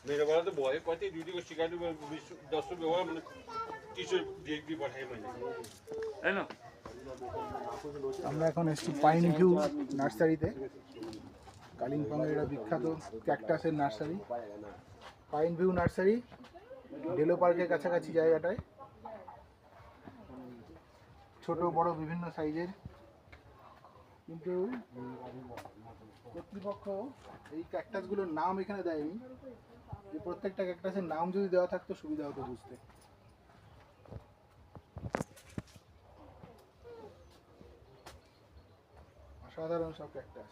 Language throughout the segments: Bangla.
मेरे वाला तो बॉय पति ड्यूटी को शिकायत 10 रुपये हुआ मैंने टीचर देख भी पढ़ाई मैंने है ना। আমরা এখন এসেছি পাইন ভিউ নার্সারিতে, কালিম্পংয়ের এটা বিখ্যাত ক্যাকটাসের nursery. Pine View Nursery Delo পার্কের কাছাকাছি জায়গাটায়, ছোট বড় বিভিন্ন সাইজের। কিন্তু কর্তৃপক্ষ এই ক্যাকটাসগুলোর নাম এখানে দেয়নি, যে প্রত্যেকটা ক্যাকটাসের নাম যদি দেওয়া থাকতো সুবিধা হতো বুঝতে। অসাধারণ সব ক্যাকটাস।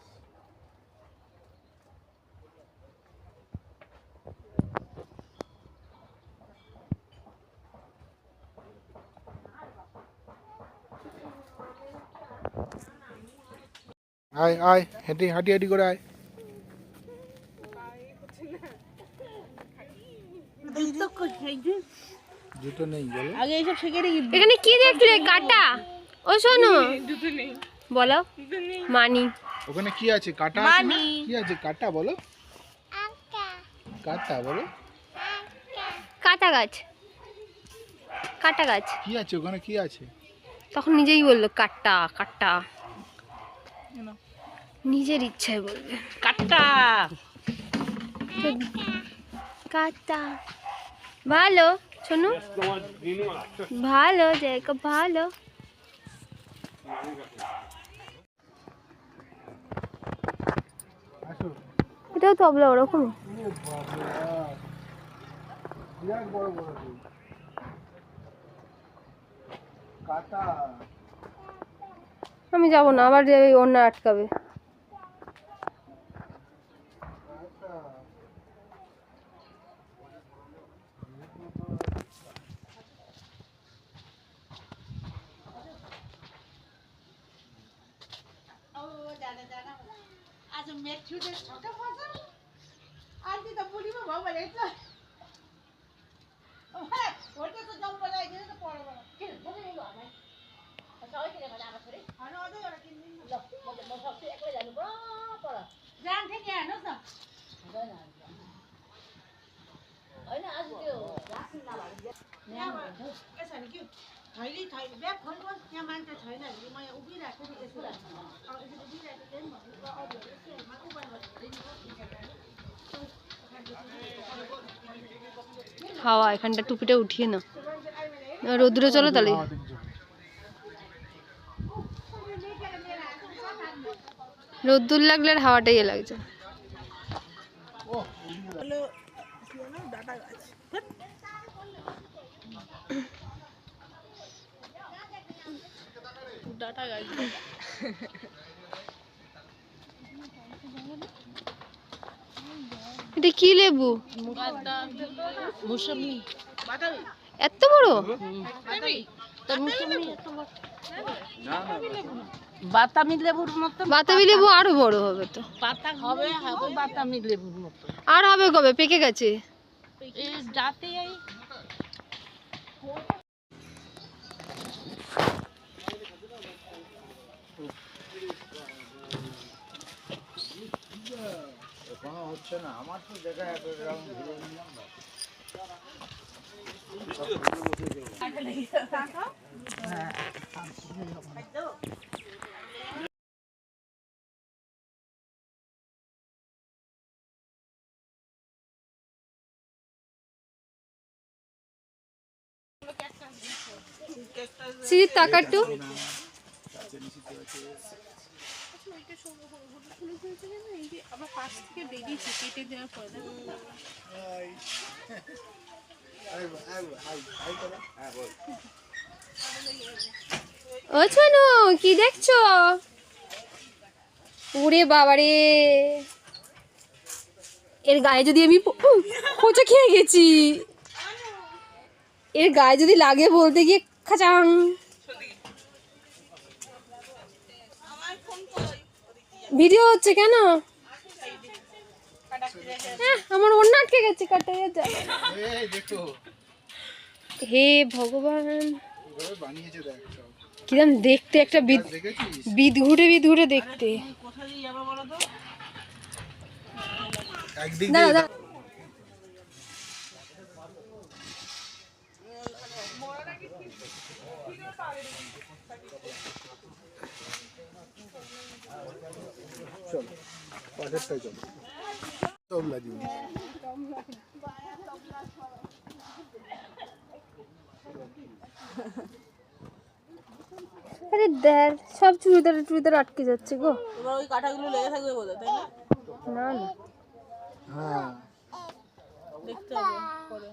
আয় আয়, হেঁটে হাঁটি হাঁটি করে আয়। জুতো নেই বলো, আগে এইসব শিখে রেখে এখানে কি দেখলে? কাটা। ও শোনো, বলো মানি। ওখানে কি আছে? কাটা আছে না? কি আছে? কাটা বলো, কাটা বলো। কাটা গাছ, কাটা গাছ। কি আছে ওখানে? কি আছে? তখন নিজেই বললো কাটা কাটা, নিজের ইচ্ছায় বলবে কাটটা কাটা। ভালো শোনো, ভালো জায়গা, ভালো। আসো। এটাও তবলা ওরকম। বিরাট বড় বড় ফুল। কাটা। আমি যাব না, আবার অন্য আটকাবে। হাওয়া এখানটা টুপিটা উঠিয়ে না, রোদ্দুরে চলো তাহলে। রোদ্দুর লাগলে আর হাওয়াটাই লাগছে। ডাটা গাছ এটা কি লেবু? মুসম্বি। এত বড়? বাতামি লেবুর মতো। বাতাবি লেবু আরো বড় হবে তো। পাতা হবে হবে বাতামি লেবুর মতো। আর হবে কবে? পেকে গেছে। এই যাতে এই এখনো হচ্ছে না আমার তো দেখা এরকম ঘুরে নিলাম না। সিঁড়ির টাকা একটু ও শোনো, কি দেখছো? ওরে বাবারে, এর গায়ে যদি আমি খোঁচা খেয়ে গেছি, এর গায়ে যদি লাগে বলতে গিয়ে খাচাং। ভিডিও হচ্ছে কেন? আমার অন্য আটকে গেছে কাটে যা। এই দেখো হে ভগবান, এভাবে বানিয়েছে দেখ সব। কিরম দেখতে একটা দেখেছিস? বিদঘুটে দেখতে। একদিক দাঁড়া দিয়ে দাঁড়া। চলো পাশেরটাই চলো। তবলা জিনিস। আরে দেখ সব চুড়িদার আটকে যাচ্ছে গো। এবার ওই কাঁটাগুলো লেগে থাকবে বোধহয়, তাই না? না না হ্যাঁ দেখতে হবে পরে।